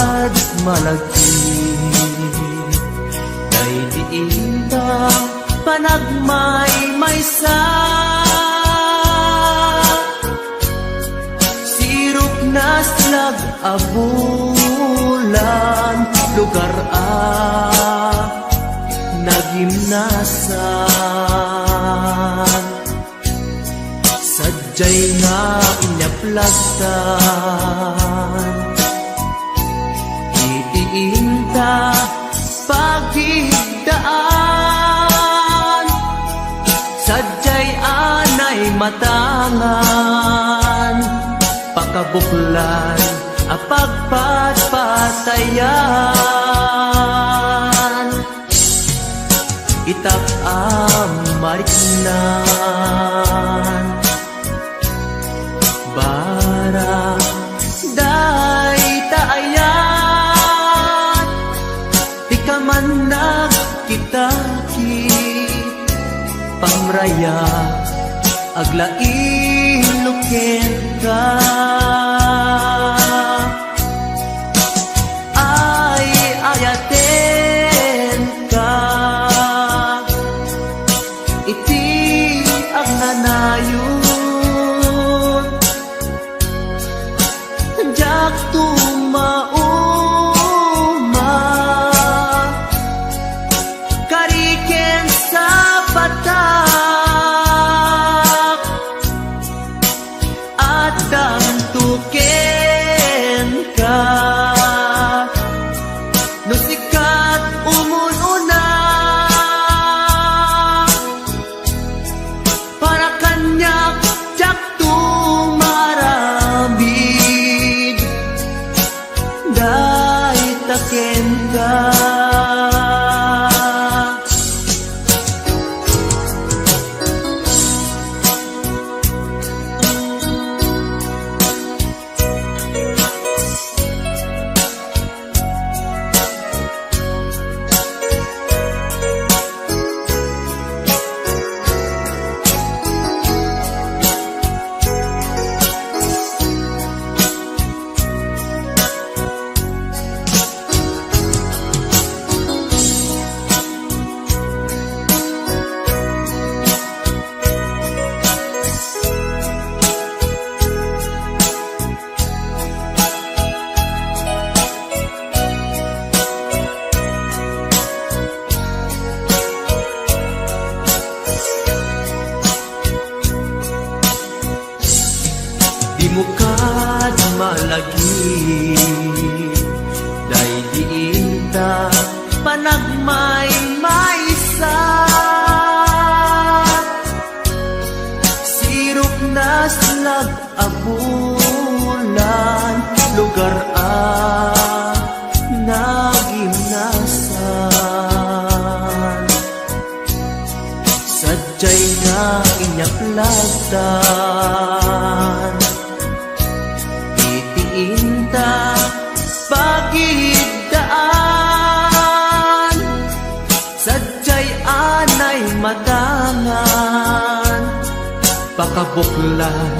bukad malagi kay diin ta panagmaymaysa. Sirop na slag abulan lugar nagimnasan. Sadyay nga inyaplagtan itiin ta pagigdaan. Sadyay anay matangan pakabuklan apagpatpatayan. Itak mariknan bara day taayan. Di ka man nagkitaki pamraya aglain luken ka. Ay ayaten ka iti ang nanayon. Jak tumauma kariken sa batak at damtuken ka. No sikat umununa para kanyak jak tumarambid day taken ka. Di mo kad malagi day diin ta panagmaymaysa. Sirop na slag abulan lugar nagimnasan. Sadyay nga inyaplagtan itinta pagigdaan. Sadyay anay matangan pakabuklan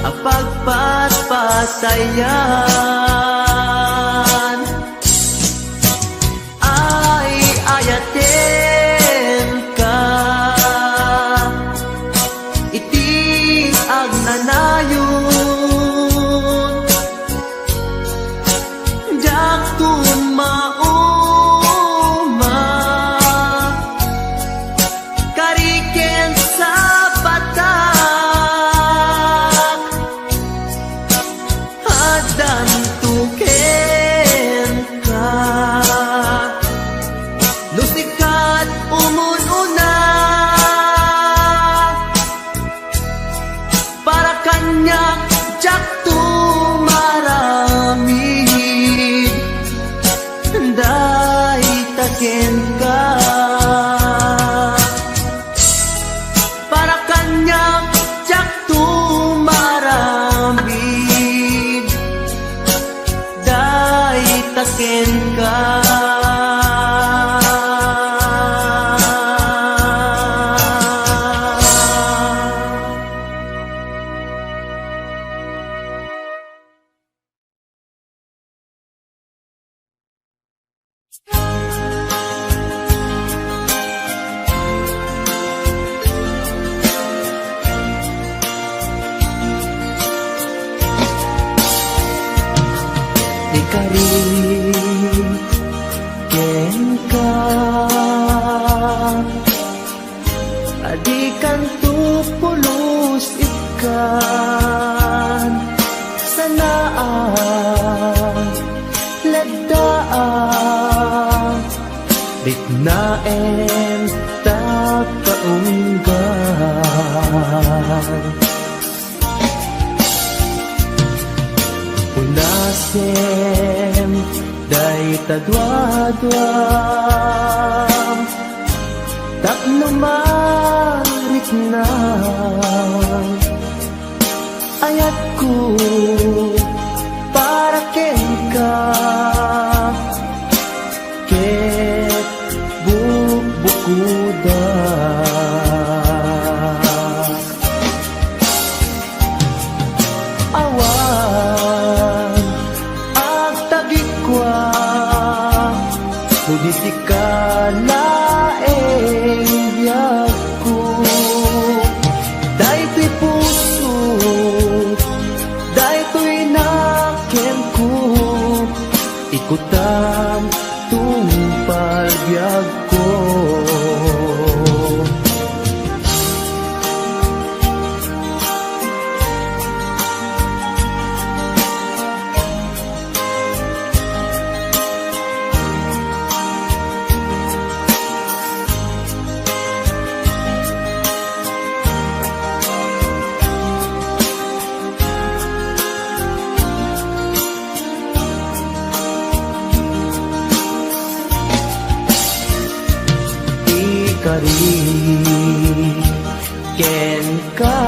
apagpatpatayan. Ay ayaten ka iti ang nanayon. Jak tumauma kariken sa batak hadam tuken ka. Lusikat umununa para kanyak jak tumaramid day taken ka. Para kanyak jak tumarambid day taken ka. Ikarin ken ka adikan tu pulos ikan sanaan ladaan bitnaen ta kaunggan unasem day tadwadwam tapno marit na ayat ko para ken ka ket bukuda awan ag tagikwa budisi ka laeng biyag ko daytoy puso daytoy naken ko ikutam tungpal biyag ko ikarin ken ka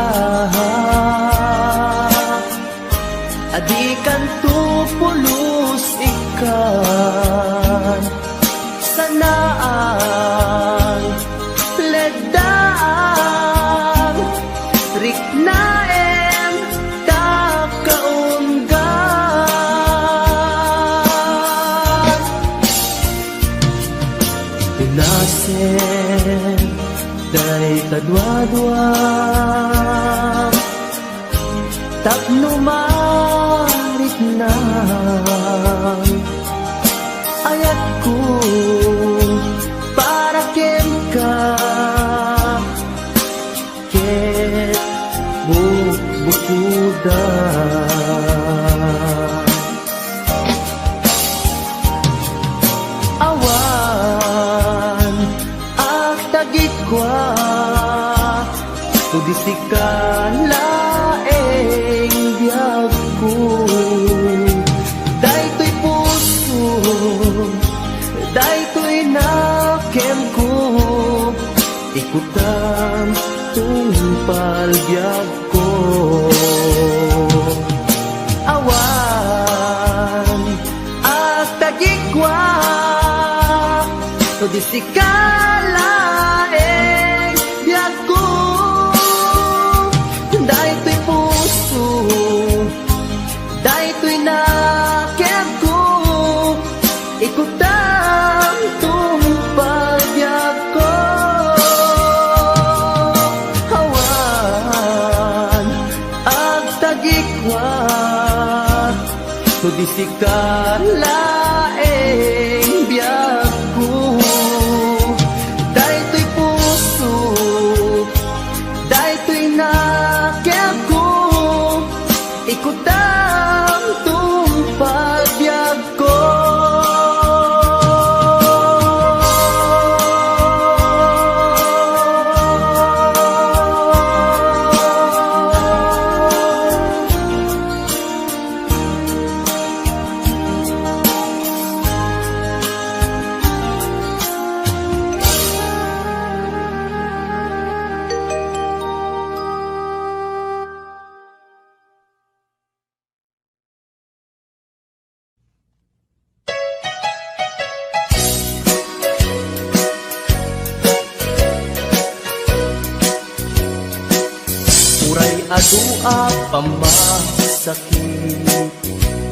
adikan tu pulos ikan sanaan ledaan riknaen ta kaunggan pinasem day tadwadwam tapno marit na ayat ko para ken ka ket bukuda awan ag tagikwa tudisi ka laeng biyag ko daytoy puso daytoy naken ko ikutam tungpal biyag ko awan at tagikwa tudisi ka laeng biyag ko daytoy puso daytoy naken ko ikutam tungpal biyag ko awan ag tagikwa tudisi ka laeng biyag ko daytoy puso daytoy naken ko ikutam tungpal biyag ko adua pamasakit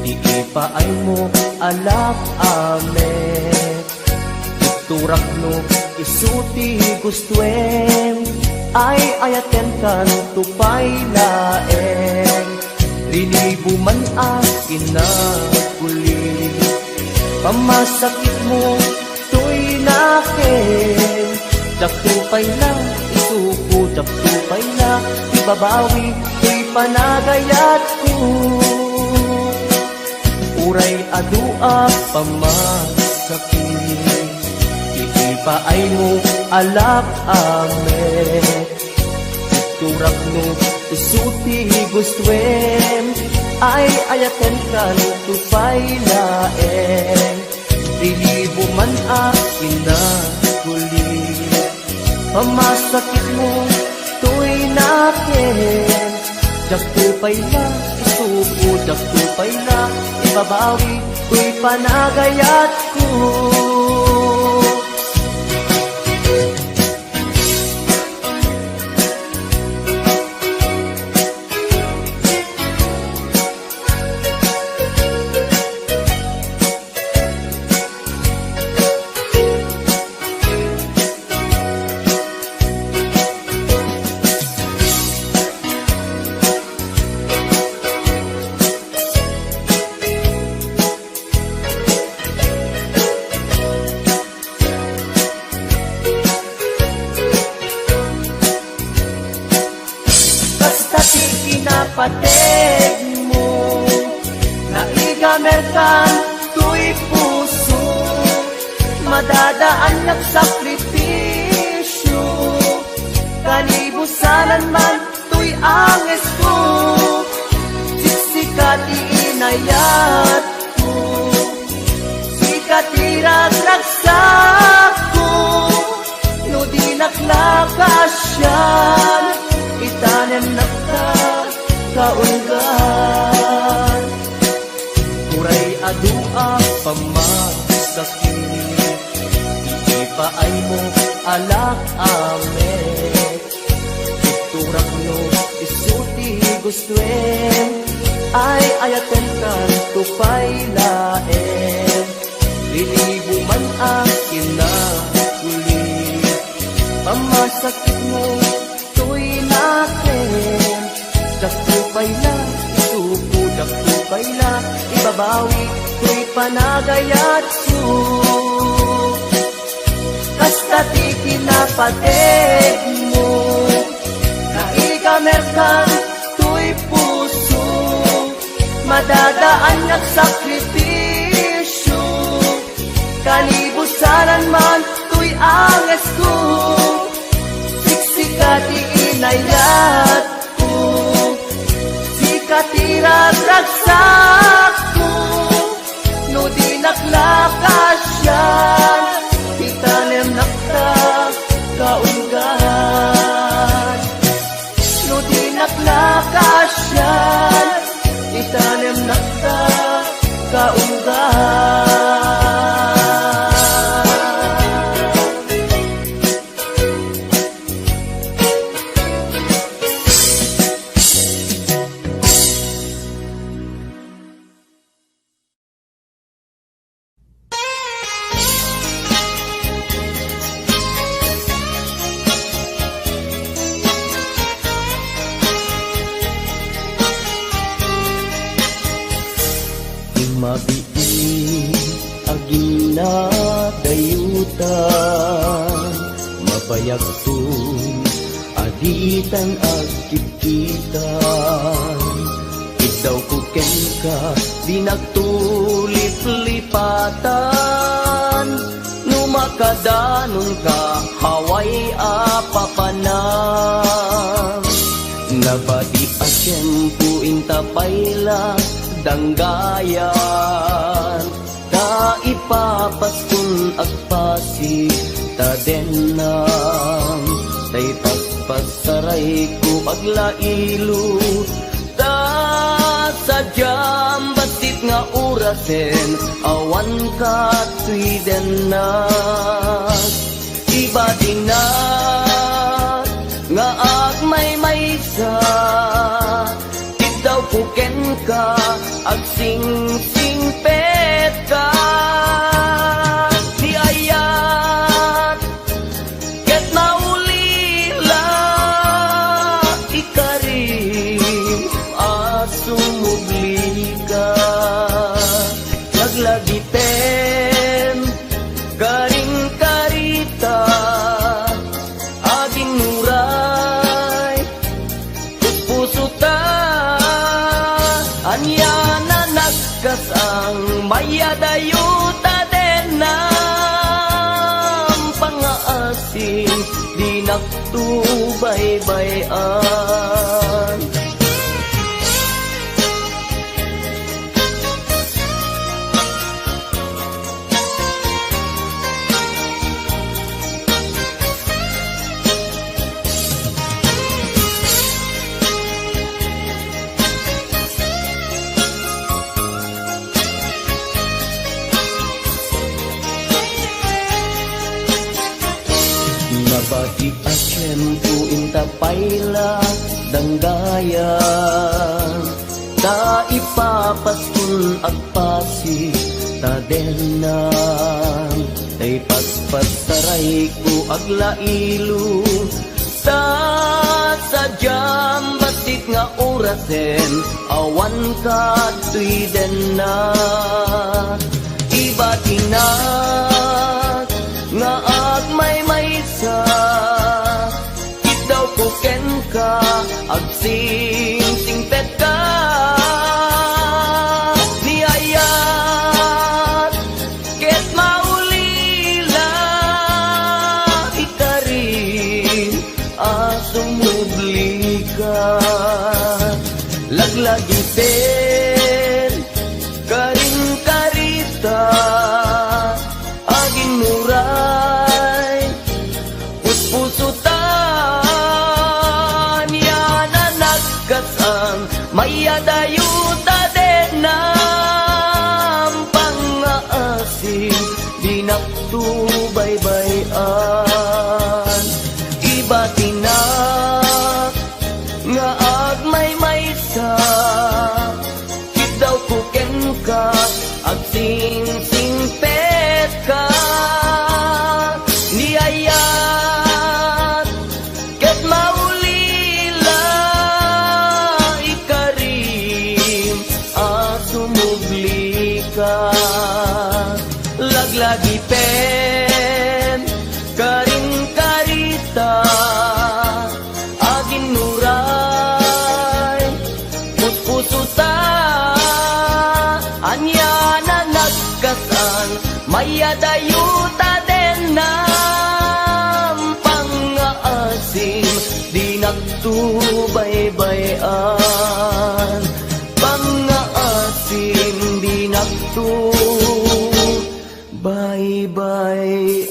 di paay mo alak amet. Turak no isuti gustuen, ay ayaten kan tupay laeng. Rinibo man akin na kuli, pamasakit mo to'y nakin. Jaktupay lang, isuko jaktupay lang, ibabawi to'y panagayat ko. Uray adua pamasakit, ipaay mo alak amet. Turak no isuti gustuen, ay ayaten kan tupay laeng. Rilibo man akin na kuli, pamasakit mo to'y nakin. Jaktupay na, isuko jaktupay na, ibabawi ko'y panagayat ko. Pateg mo, naigamerkan to'y puso, madadaan nagsakripisyo. Kalibusanan man to'y anges ko, siksikat iinayat ko, sikat iragraksak ko. No di naklakasyan, itanem nakta kaulgan. Uray adua pamasakit, ipaay mo alak amet. Turak no isuti gustuen, ay ayaten kan tupay laeng. Lilibo man akin na kuli, pamasakit mo to'y nakin. Jaktupay na, isuko jaktupay na, ibabawi ko'y panagayat ko. Kasta ti kinapateg mo, naigamerkan to'y puso, madadaan nagsakripisyo. Kalibusanan man to'y anges ko, siksikat iinayat ko, katiragraksak ko. No di naklakasyan, itanem nakta kaulgan. No di naklakasyan, itanem nakta kaulgan. Mabiin agina dayutan, mabayagtun aditan agkititan. Ikaw kuken ka di nagtulip-lipatan, numakadanon ka haway apapanam. Nabadi a tiyempo intapayla danggayan, ta ipapaskun agpasi tadenam. Tay paspasaray ko paglailo, ta sadyam basit nga urasen, awan ka tuidenas. Iba din na nga agmay maysa, daw puken ka, agsing-sing singpet ka ni ayat ket maulila ikarim asumubli ka naglagiten karing karita aging muray puso ta anya na nagkas ang mayadayuta den ng pangaasin di naktubaybayan. Nabati asyempu inta paila danggayan ta ipapaskun agpasi ta denang tay paspasaray ko aglailu ta sadyam basit nga orasen awan ka tuy denna ibatinat nga agmay maysa daw ko ken ka agsing-singpet ka ni ayat ket maulila ikarin asumubli ka laglagiten karing karita aging muray puspuso ta mayadayuta den ng pangaasin di naktubaybayan ibatinak nga agmay maysa kit daw kuken ka agsing-singpet ka ni ayat ket maulila asumubli ka laglagiten karing karita aging nuray puspuso ta anya na nagkasan mayadayuta den ng pangaasim di naktubaybayan hindi naktubaybayan.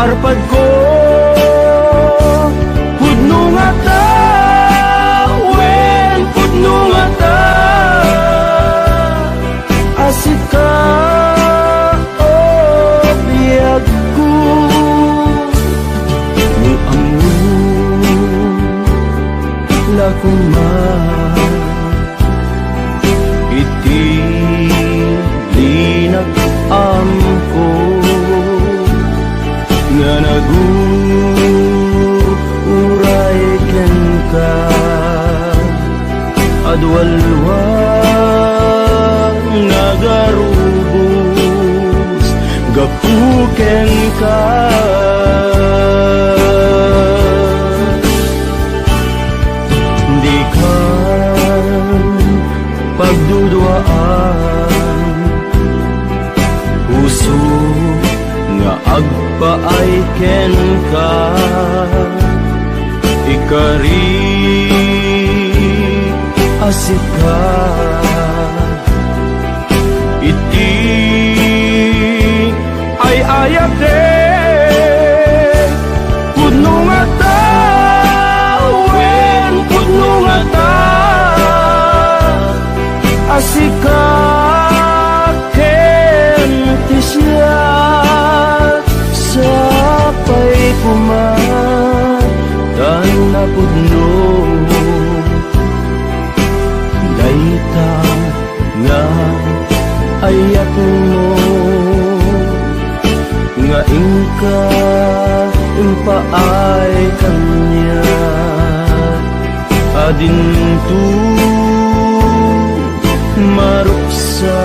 arpad ko pudno nga ta wen pudno nga ta asit ka o biyag ko mo amun lakuma iti linag amko nga nagun gapuken ka. Di ka pagduduaan, puso nga agpaay ken ka. Ikari asika iti ay ayate pudno nga ta wen pudno nga ta asika ken ti siya sapay kuman tan na pudno dayta nga ayat mo nga ingka impaay kanya adintu maruksa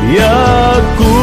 biyaku.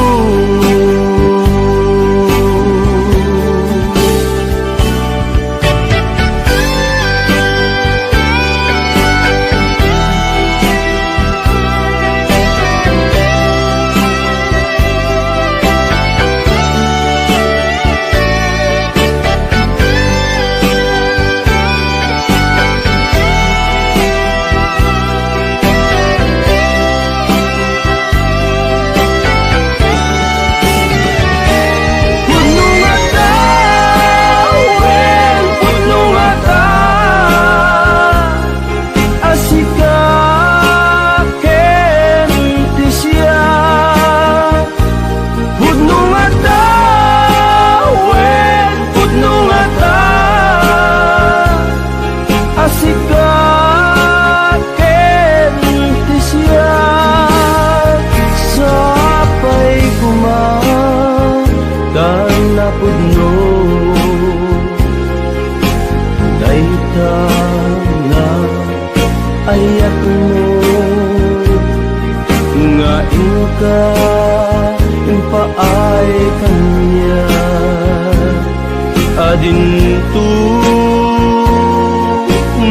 Ayat mo nga ingka impaay kanya adintu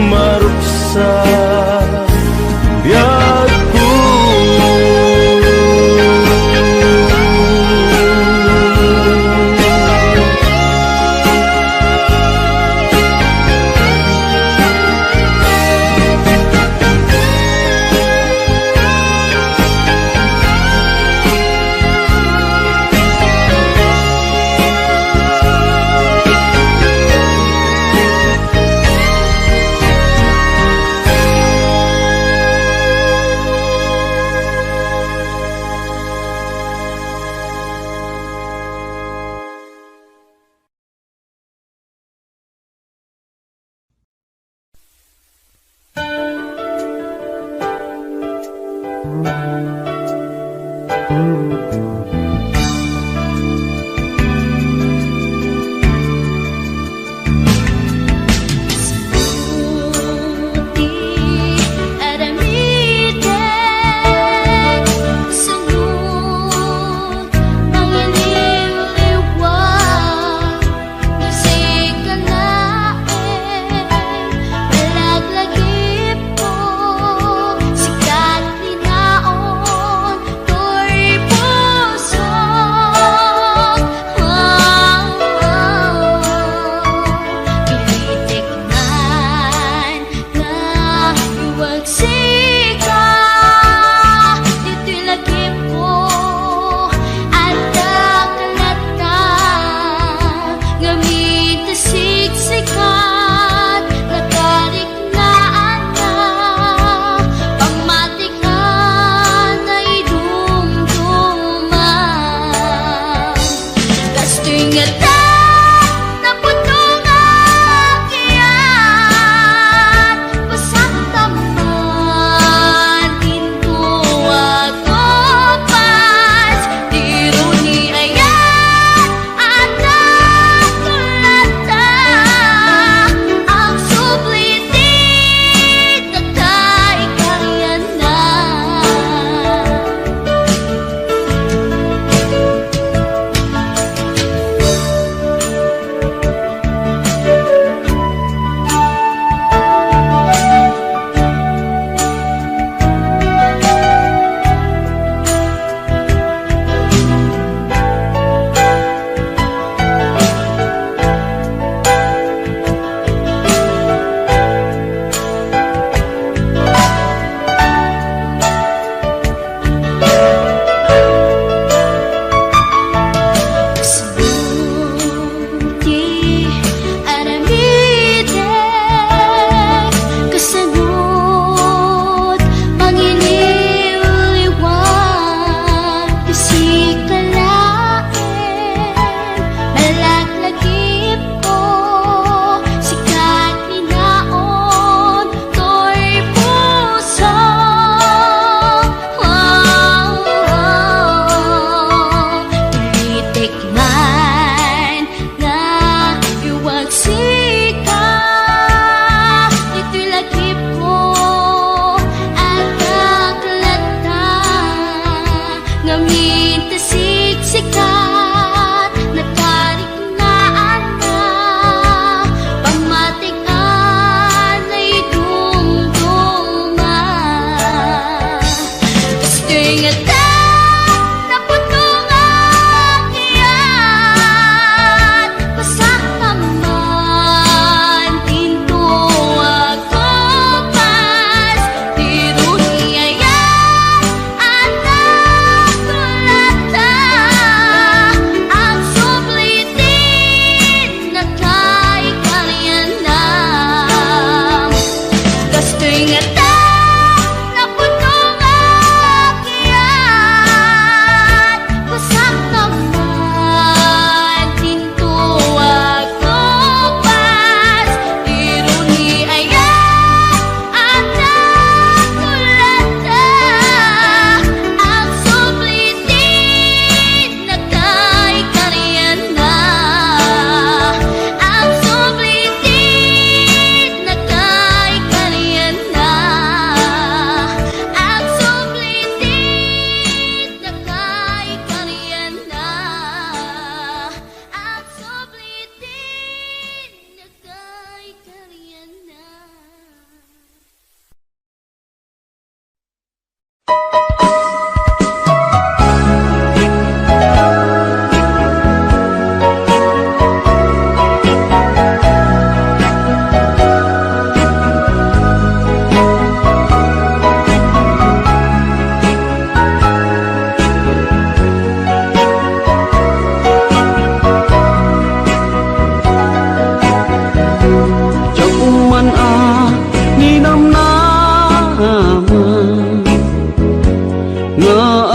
maruksa biyaku. Sikat ni naon, to'y puso.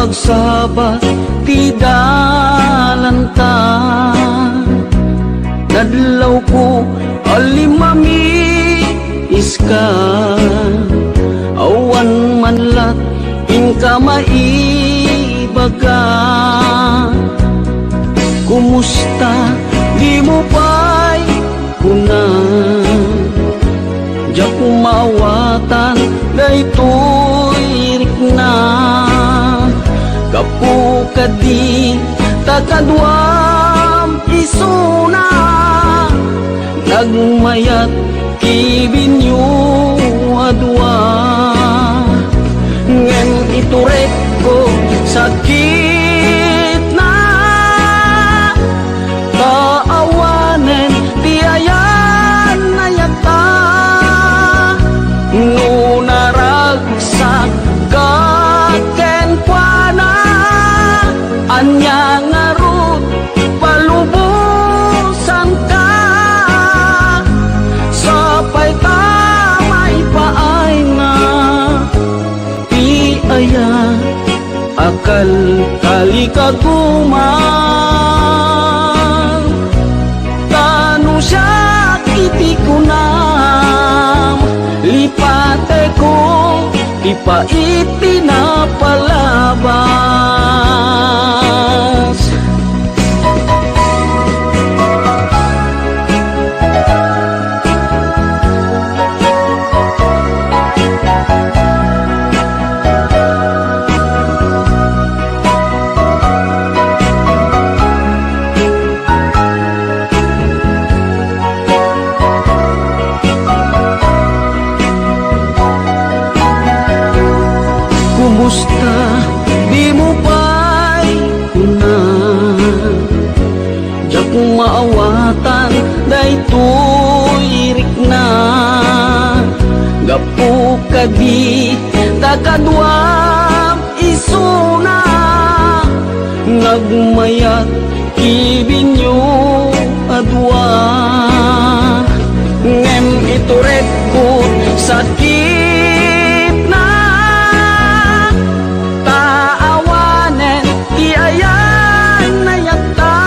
agsabat ti dalanta. Nadlaw ko alimami iska, awan manlat inka maibaga. Kumusta di mo pa'y kuna, diya kumawatan daytoy rikna. Kapu kadi takadwam isuna, nagmayat kibinyo adwa. Ngem iturek ko sakit na, kaawanen tiayan na yata. Nunaragsak kaken kuana, anya ngarut palubusan ka. Sapay tamay paay na ti aya, akal kali kagumang. Tanu siya iti kunam, lipate ko ipaiti na palabas. Kumusta di mo pa'y kuna, diya kung maawatan daytoy rikna. Gapu kadi takadwam isuna, nagmayat ibinyo adwa. Ngem iturek ko sakit na, taawanen ti ayan na yata.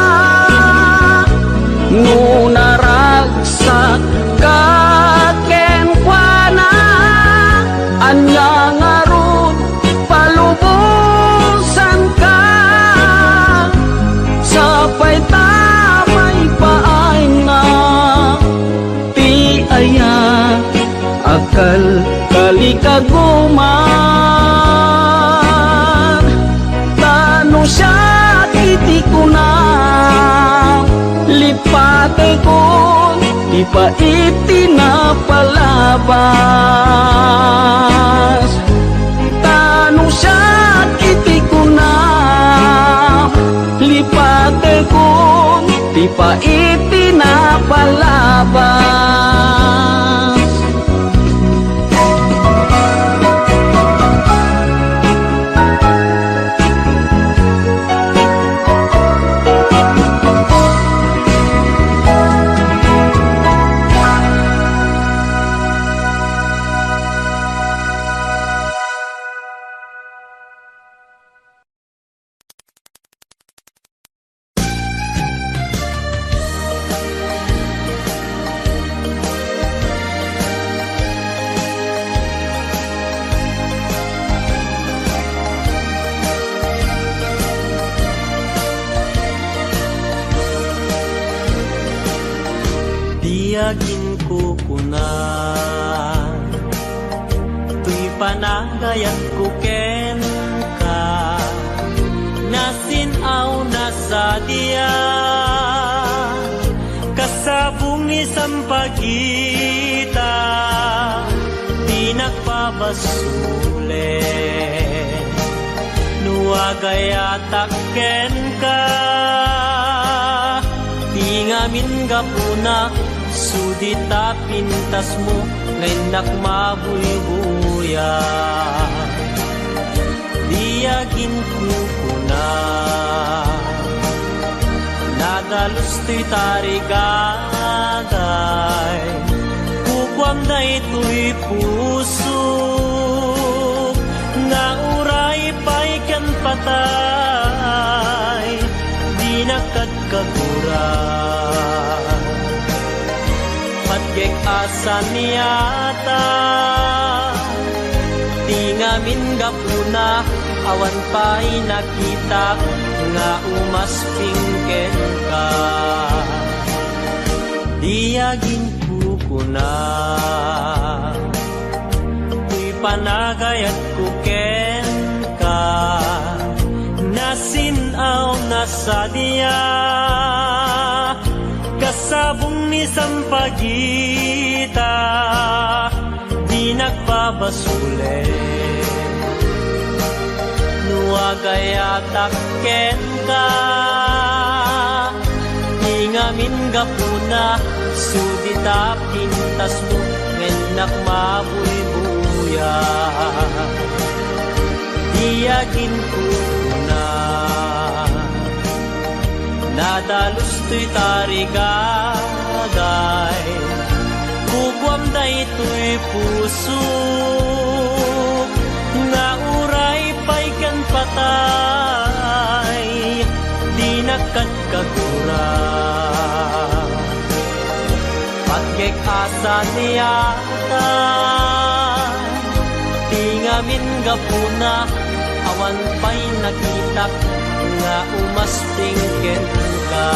Nunaragsak kaken kuana, anya ngarut palubusan ka. Sapay tamay paay na ti aya, akal kali kaguman. Tanu siya iti kunam, lipate ko ipaiti na palabas. Tanu siya iti kunam, lipate ko ipaiti na palabas. Tiyagin ko kuna, tuy panagayat ko ken ka, nasinaw na sa diya, kasabong isang pagita, di nagpabasule, nuagayatak ken ka, di ngamin gapuna, sudita pintas mo ngayon nakmabuy-buya. Diyagin kukuna, nadalos to'y tarigagay, kukwam na ito'y puso, nga uray pa'y kan matay, di nakagkagura. Patgek asan niyata, di ngamin gapuna, awan pa'y nakita, nga umaspingken ka. Diyagin kukuna, tuy panagayat kuken ka, nasinaw na sa diya, kasabong ni sampagita, di nagpabasule. Nuagayatak ken ka, ngamin gapuna, sudita pintas mo, ngenak mabuy-buya. Diyagin ko na, nadalus to'y tarigagay, kukwam day to'y puso, nga uray pa'y kan patay, di nakagkagura. Patgek asa niyata, di ngamin gapuna, awan pa'y nakitak, nga umaspingken ka.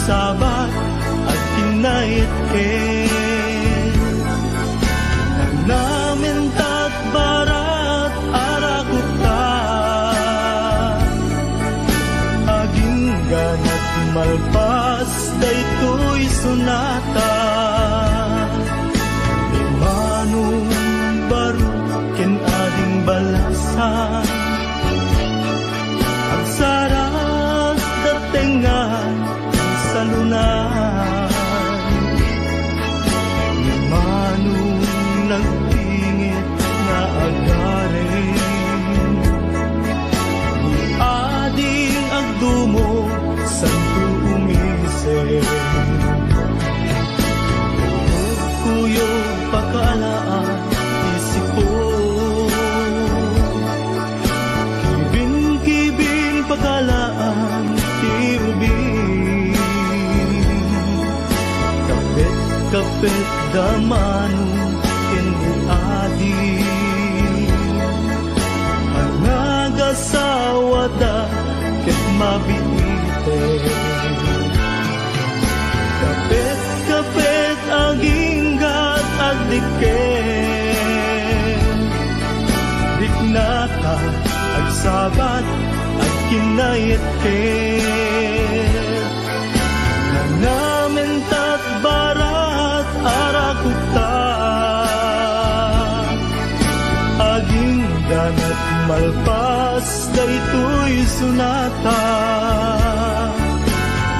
Sabat at kinait ken, namin tat barat arakuta, aging ganat malpas daytoy sunata, imanong baro ken ading balasan, ang sarap datengan sa lunan, manong nagtingit na agarin, ni ading agdumo santo umise, kuyo pakalaan isipo, kibin-kibin pakalaan tiubin, kapit damano kendi adi, anagasawa ket mabiite, kapit aginggat agdiken, diknata agsabat agkinayet ken, namin tat barat arakuta, aging ganat malpas daytoy sunata,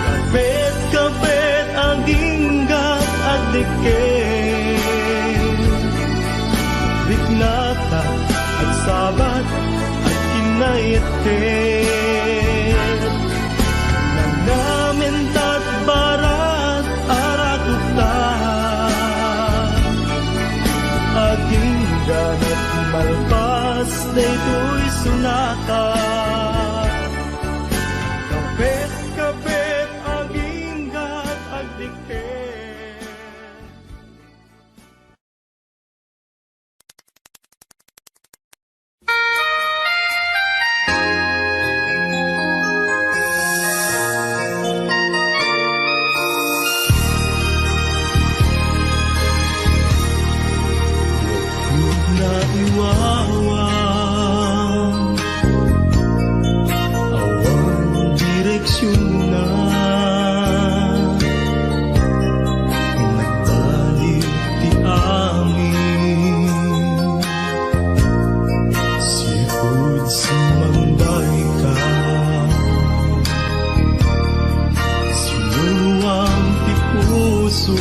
kapit kinayatet nanamintat barat arakuta aging ganat malpas daytoy sunata kapit aging gat agdikit. Na iwawan awan direksyon na nagbalik ti amin sipud sumambay ka sinuwang ti puso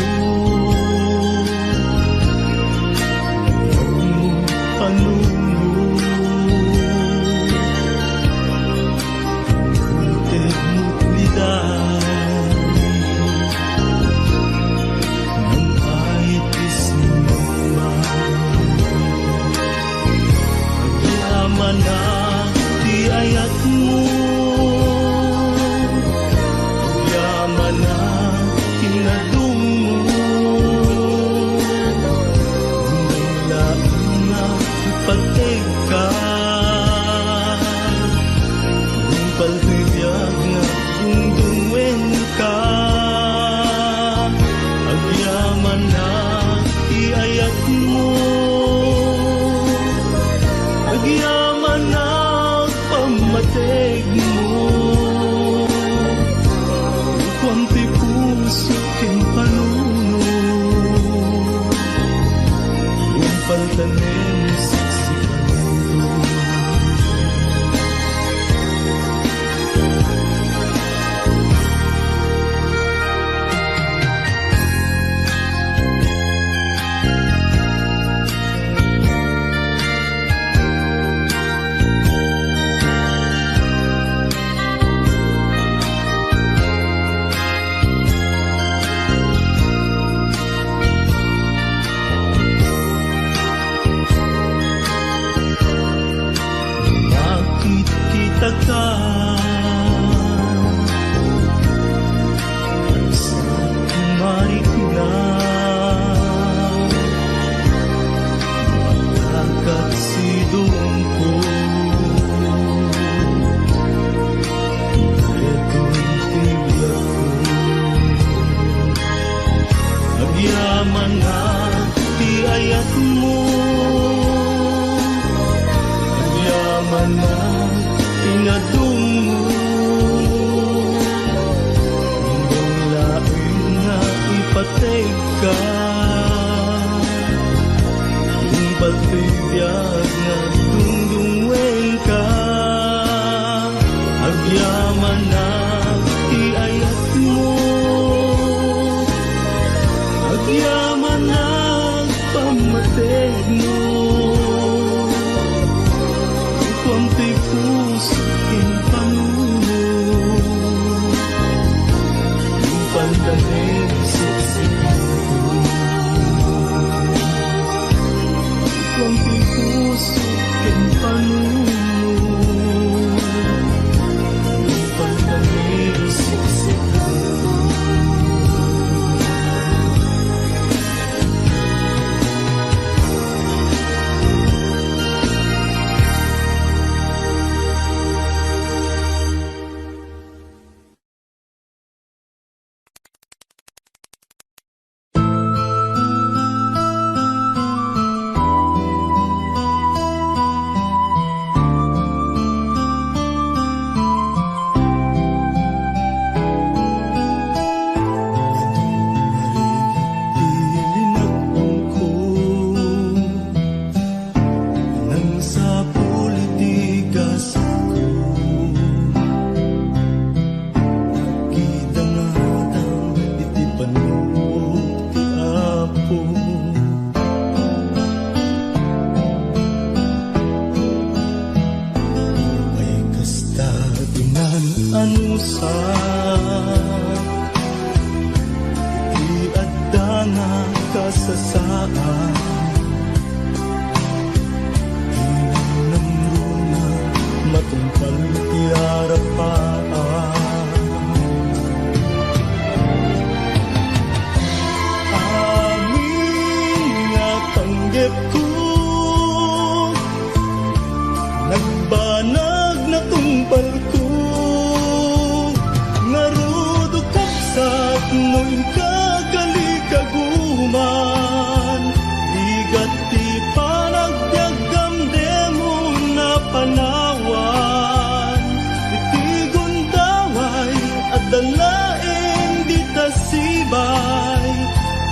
at dalaing di tasibay.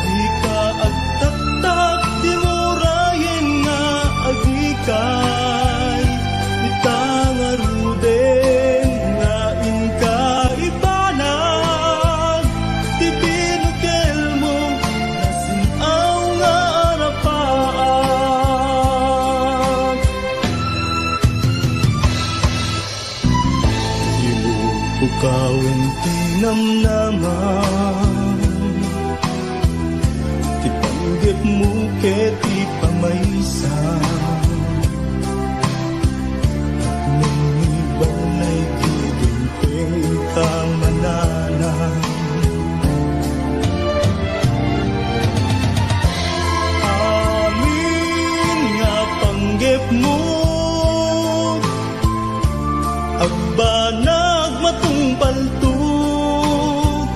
Di ka agtaktak, di murayin nga agikay. Itangaruden nga inka ibanag, di pinukel mo nasinaw nga arapaan. Ilubukawin tinamnaman, tipanggit mo ket ipamaysa. Balay giginting kamananan, amin nga panggip mo agbanag matong paltuk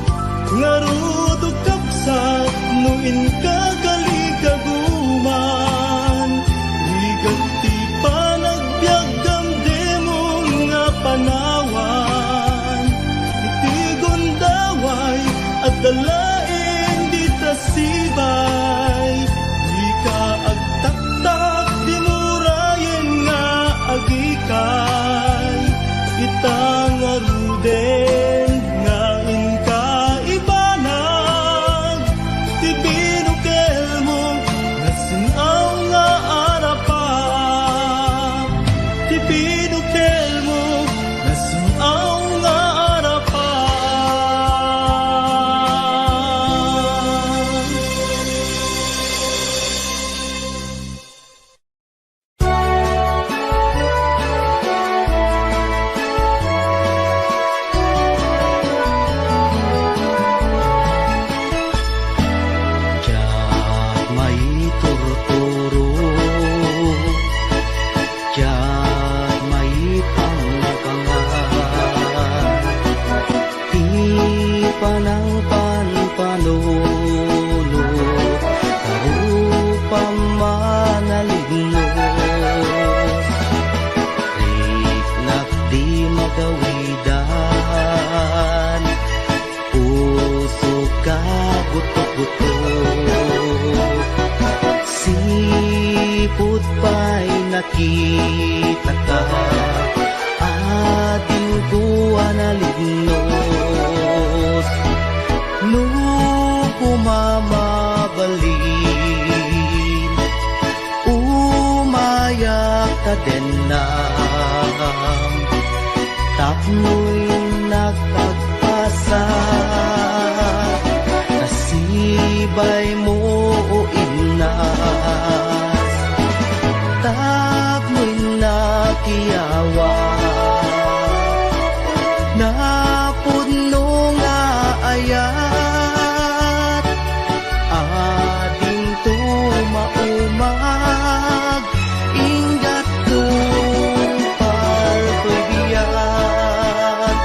nga rudog kapsat nuin kagaligagaman. Ligat ti panagbiag damdemong nga panawan, iti gondaway at dalaing di tasibay. Di ka agtaktak, di murayin nga agikay. Itangaruden nga inka ibanag, ti binukel mo nasinaw nga arapan. Ti binukel mo nasinaw nga arapan. Tiyak may turturo, tiyak may pangkangan, di panang panpanuno, karupa manaligno. Riknak di magawidan, puso ka butok-butok. Sipot pa'y nakita ka, ating buwan na lignos. Nung pumamabalin, umayak ka din na. Tapno'y nakagpasa, kasibay mo o inas. Tapno'y nakiyawa, napuno nga ayat. Ading tumaumag, ingat tumpal ko'y biyat.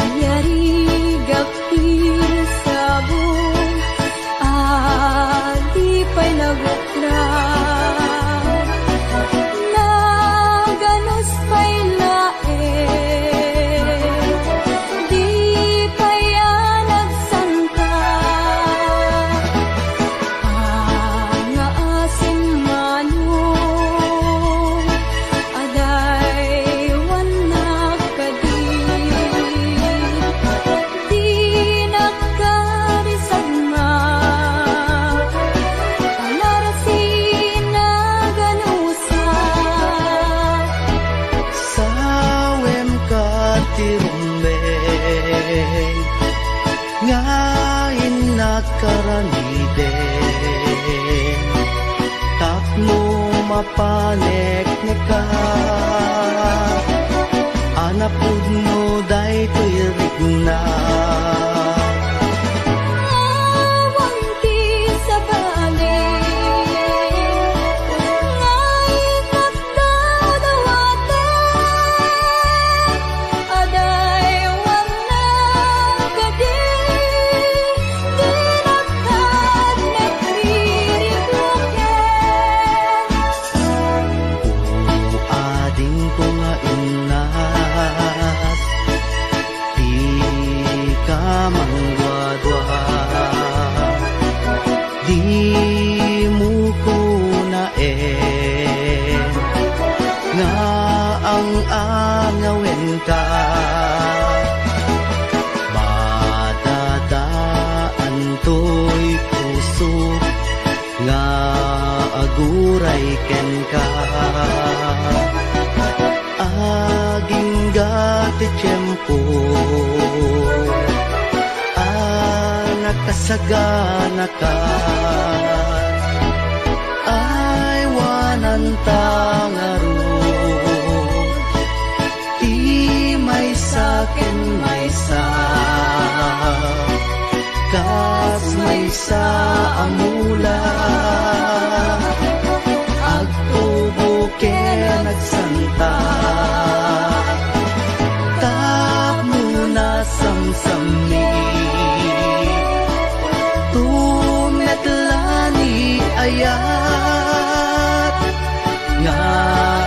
Kayarigap isabong, adi pa'y naguklan. Naganos pa'y lae, di pa'y nagsangka. Ang asin manong, aday wanak kadin. Di nakarisag ma, alarasin na ganusa. Sawem ka tirumbeng, ngayon nakaraniden. Tapno mapanek ka, anapud mo day to'y rigna. Awang ti sa balik, ngayon nagdadawaten. Aday wanak kadin, di nakad nagririkuken. Ading ko nga inas, mangdwa-dwa. Di mo ko nga ang angawin ka. Madadaan to'y puso nga aguray ken ka. Aging gati tiyempo nakasagana ka. Ay wanan tangaro di may sakin may sa kas may sa amula agtubo ke nagsanta tap muna samsami tumetlani ayat nga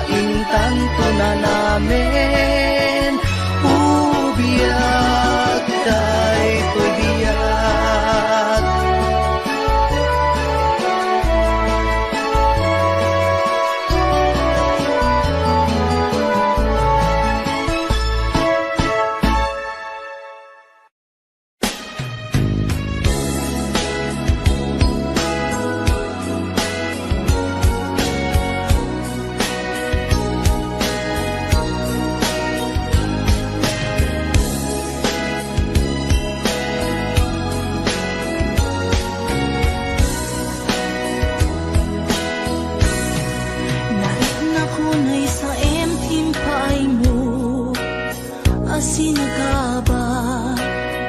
intan na namin ubiyag kay ubiyag.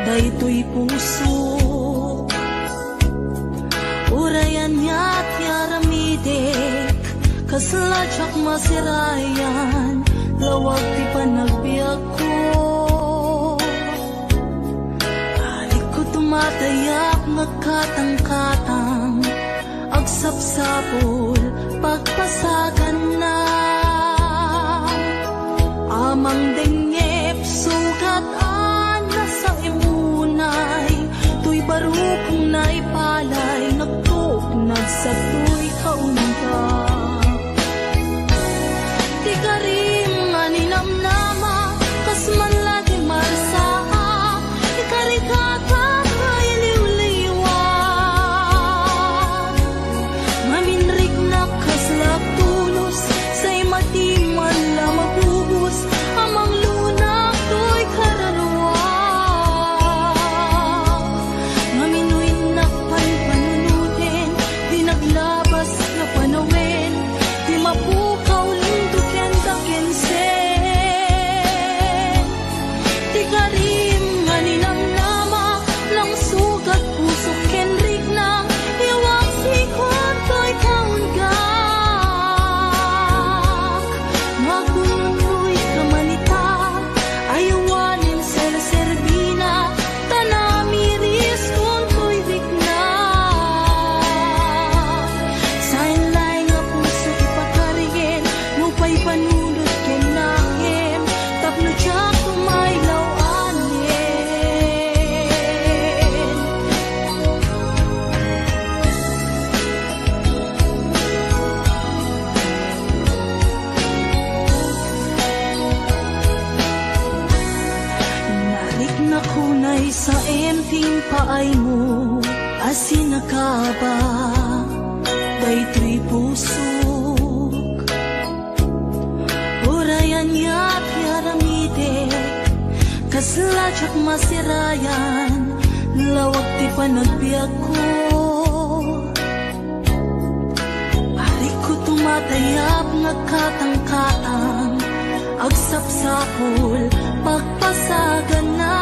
Daytoy puso urayan niya't yaramidek kaslajak masirayan lawag ti panagbiag ko. Halik ko tumatayak nagkatang-katang agsapsapol pagpasagan na amang dengep sugat sa imunay tuy barukong naipalay nagtuk nagsatoy kaunta di karim maninamnama kas man lagi marsaa di karikata kay liwliwa maminrik na kaslak tulos say matiman la mabubus amang lunak tuy kararwa labas na panawin di mapukaw linduken dakensen di karim nganinamnama lang sugat puso kenrik nang iwag sikon to'y kaunggak magunoy kamanita ayawanin serserbina tanamiris kung to'y rikna panunod ken nahem tapno siya kumaylaw anin narik na kunay sa emping paay mo asin nakaba daytoy puso urayan niya't yaramidek kaslajak masirayan lawag ti panagbiag ko. Ari ko tumatayap nagkatang-katang agsapsapol pagpasagan na